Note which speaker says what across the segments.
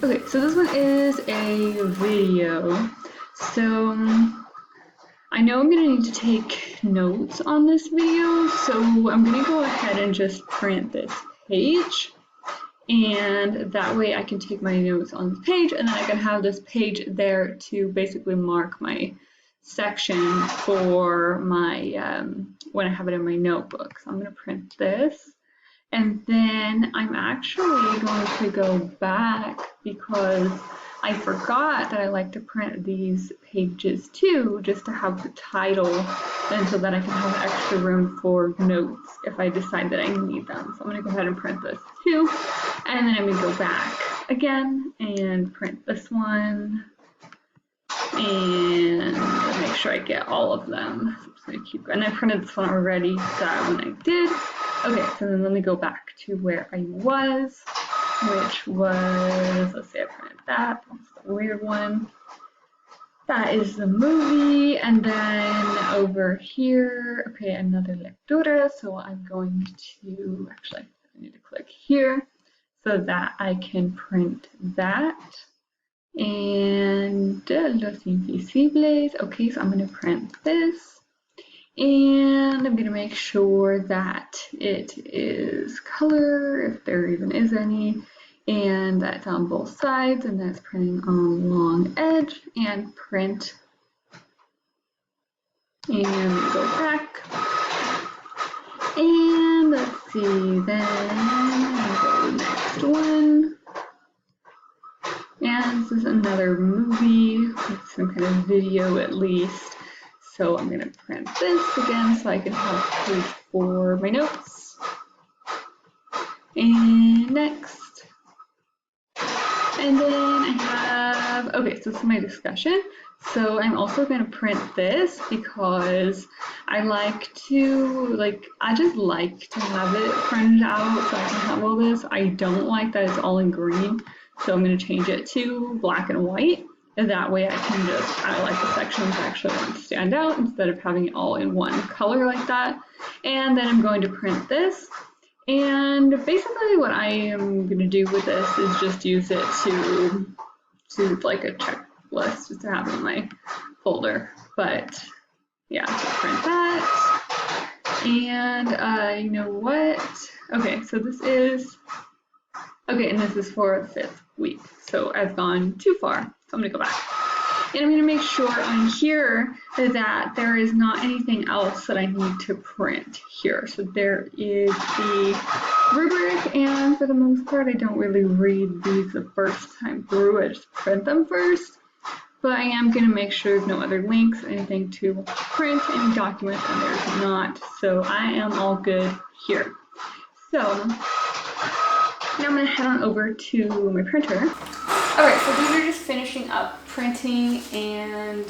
Speaker 1: Okay, so this one is a video. So I know I'm gonna need to take notes on this video, so I'm gonna go ahead and just print this page. And that way I can take my notes on this page, and then I can have this page there to basically mark my section for my when I have it in my notebook. So I'm going to print this, and then I'm actually going to go back because I forgot that I like to print these pages too, just to have the title, and so that I can have extra room for notes if I decide that I need them. So I'm going to go ahead and print this too, and then I'm going to go back again and print this one, and make sure I get all of them. So I'm just going to keep, and I printed this one already, that one I did. Okay, so then let me go back to where I was, which was, let's say I printed that, that's the weird one. That is the movie, and then over here, okay, another lectura, so I'm going to, actually, I need to click here so that I can print that. And Los Invisibles, okay, so I'm going to print this. And I'm going to make sure that it is color, if there even is any, and that's on both sides, and that's printing on long edge, and print. And go back. And let's see, then I'll go next one. And this is another movie, some kind of video at least. So I'm going to print this again so I can have page for my notes. And next. And then I have, okay, so this is my discussion. So I'm also going to print this because I like to, I just like to have it printed out so I can have all this. I don't like that it's all in green. So I'm going to change it to black and white. And that way I can just kind of like the sections actually stand out instead of having it all in one color like that. And then I'm going to print this. And basically what I am going to do with this is just use it to like a checklist, just to have in my folder. But yeah, so print that. And you know what? Okay, so this is, okay, and this is for the 5th week. So I've gone too far. So I'm going to go back. And I'm going to make sure on here that there is not anything else that I need to print here. So there is the rubric, and for the most part, I don't really read these the first time through. I just print them first. But I am going to make sure there's no other links, anything to print, any documents, and there's not. So I am all good here. So now I'm going to head on over to my printer. Alright, so these are just finishing up printing, and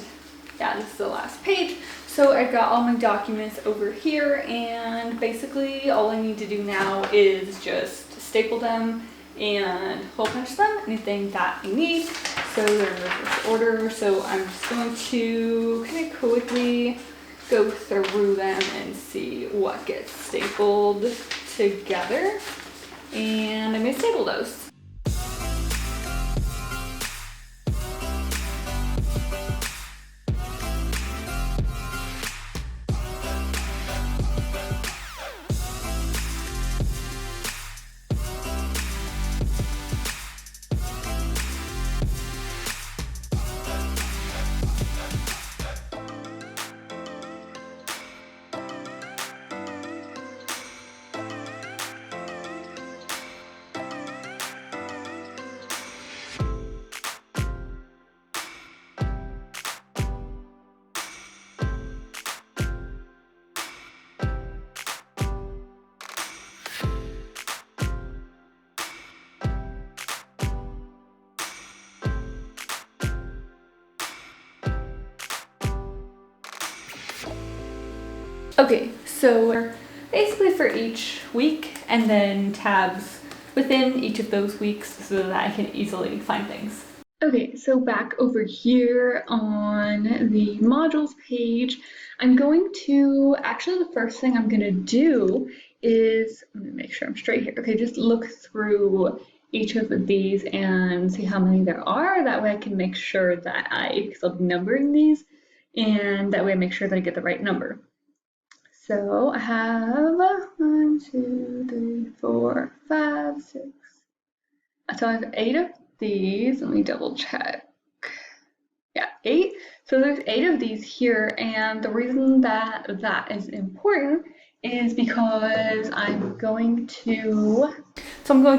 Speaker 1: yeah, this is the last page. So I've got all my documents over here, and basically all I need to do now is just staple them and hole punch them, anything that I need. So they're in reverse order, so I'm just going to kind of quickly go through them and see what gets stapled together. And I'm going to staple those. Okay, so basically for each week, and then tabs within each of those weeks so that I can easily find things. Okay, so back over here on the modules page, I'm going to, actually the first thing I'm going to do is, let me make sure I'm straight here. Okay, just look through each of these and see how many there are. That way I can make sure that because I'll be numbering these, and that way I make sure that I get the right number. So I have 1, 2, 3, 4, 5, 6. So I have 8 of these. Let me double check. Yeah, 8. So there's 8 of these here, and the reason that that is important is because I'm going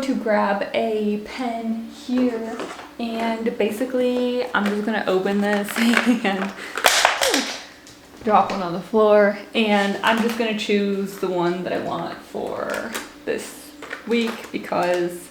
Speaker 1: to grab a pen here, and basically I'm just gonna open this and drop one on the floor, and I'm just gonna choose the one that I want for this week because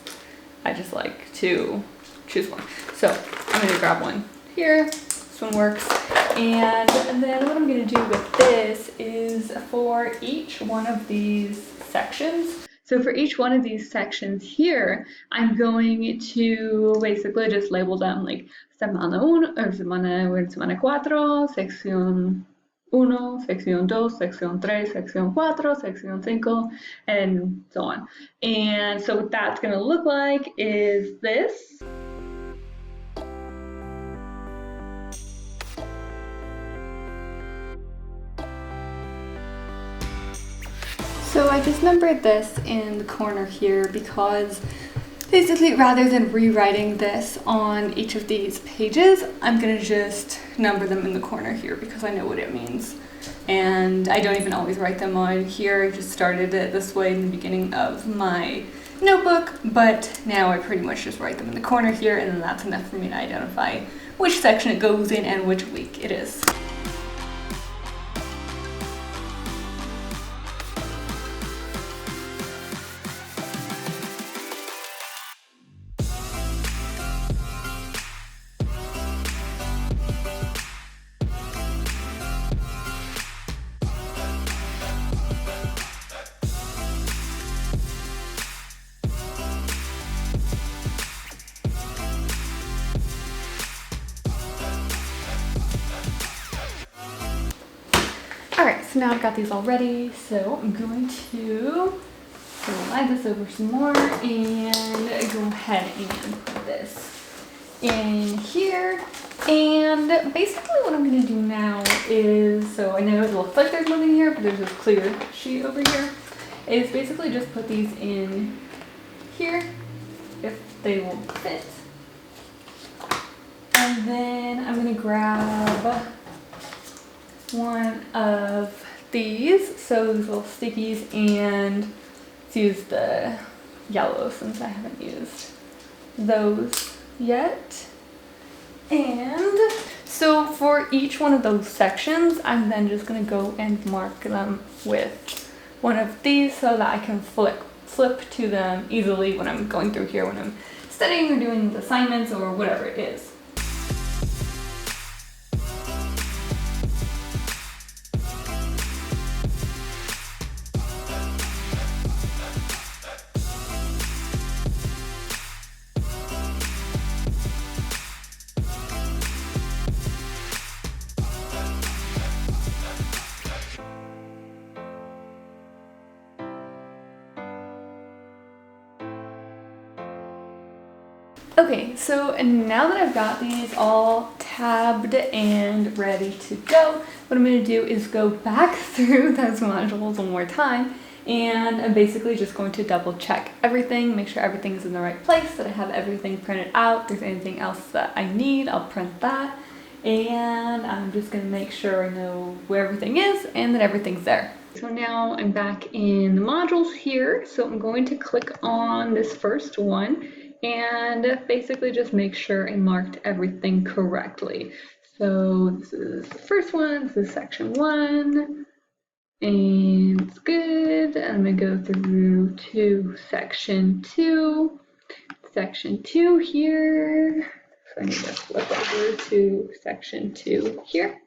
Speaker 1: I just like to choose one. So I'm gonna grab one here. This one works. And then what I'm gonna do with this is for each one of these sections. So for each one of these sections here, I'm going to basically just label them like semana 1 or semana 4, sección 1, sección 2, sección 3, sección 4, sección 5, and so on. And so what that's going to look like is this. So I just numbered this in the corner here because basically rather than rewriting this on each of these pages, I'm gonna just number them in the corner here because I know what it means. And I don't even always write them on here. I just started it this way in the beginning of my notebook, but now I pretty much just write them in the corner here, and then that's enough for me to identify which section it goes in and which week it is. Alright, so now I've got these all ready, so I'm going to slide this over some more and go ahead and put this in here. And basically what I'm going to do now is, so I know it looks like there's nothing here, but there's this clear sheet over here, is basically just put these in here if they will fit. And then I'm going to grab one of these, so these little stickies, and let's use the yellow since I haven't used those yet. And so for each one of those sections, I'm then just going to go and mark them with one of these so that I can flip to them easily when I'm going through here when I'm studying or doing assignments or whatever it is. Okay, so now that I've got these all tabbed and ready to go, what I'm going to do is go back through those modules one more time, and I'm basically just going to double check everything, make sure everything's in the right place, that I have everything printed out. If there's anything else that I need, I'll print that, and I'm just going to make sure I know where everything is and that everything's there. So now I'm back in the modules here, so I'm going to click on this first one and basically just make sure I marked everything correctly. So this is the first one, this is section 1, and it's good. I'm going to go through to section 2. Section 2 here, so I need to flip over to section 2 here,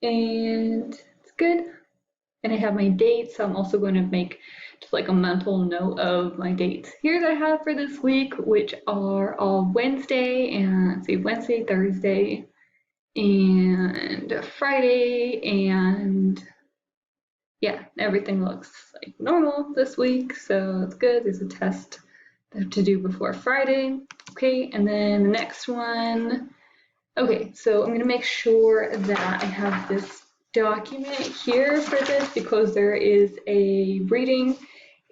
Speaker 1: and it's good. And I have my dates, so I'm also going to make just like a mental note of my dates here that I have for this week, which are all Wednesday, and let's see, Wednesday, Thursday, and Friday, and yeah, everything looks like normal this week, so it's good. There's a test to do before Friday. Okay, and then the next one. Okay, so I'm gonna make sure that I have this document here for this because there is a reading,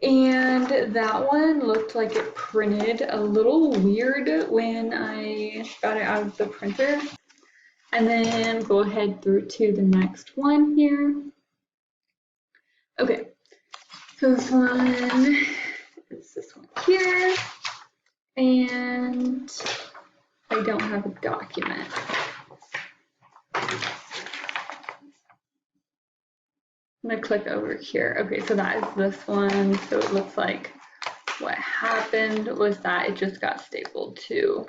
Speaker 1: and that one looked like it printed a little weird when I got it out of the printer. And then go ahead through to the next one here. Okay, so this one is this one here, and I don't have a document. I'm gonna click over here. Okay, so that is this one. So it looks like what happened was that it just got stapled to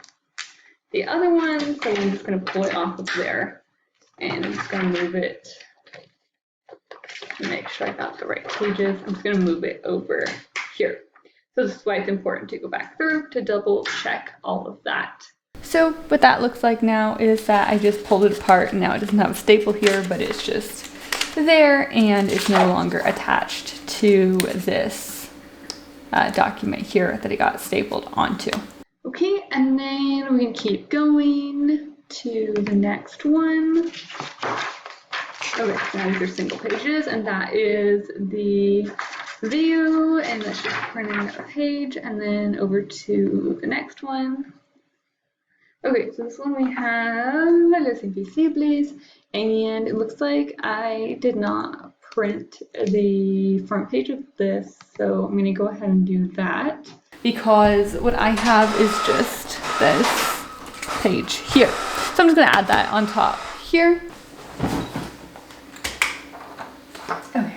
Speaker 1: the other one. So I'm just gonna pull it off of there and I'm just gonna move it to make sure I got the right pages. I'm just gonna move it over here. So this is why it's important to go back through to double check all of that. So what that looks like now is that I just pulled it apart and now it doesn't have a staple here, but it's just there and it's no longer attached to this document here that it got stapled onto. Okay, and then we're gonna keep going to the next one. Okay, now these are single pages, and that is the video, and that's just printing a page, and then over to the next one. Okay, so this one we have Los Invisibles, and it looks like I did not print the front page of this, so I'm gonna go ahead and do that. Because what I have is just this page here. So I'm just gonna add that on top here. Okay,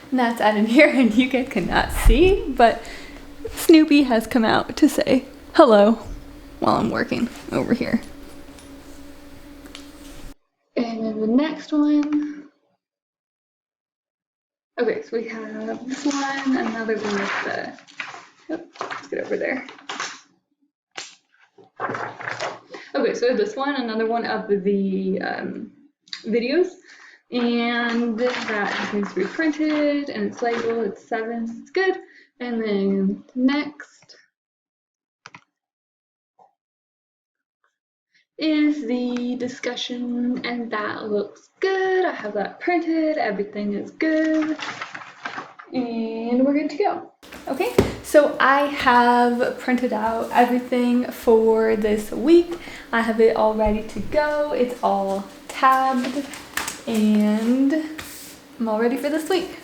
Speaker 1: and that's added here, and you guys cannot see, but Snoopy has come out to say hello while I'm working over here. And then the next one. Okay, so we have this one, another one with the, oh, let's get over there. Okay, so this one, another one of the videos, and that just needs to be printed, and it's labeled, it's 7, it's good. And then next is the discussion, and that looks good. I have that printed, everything is good, and we're good to go. Okay, so I have printed out everything for this week. I have it all ready to go. It's all tabbed, and I'm all ready for this week.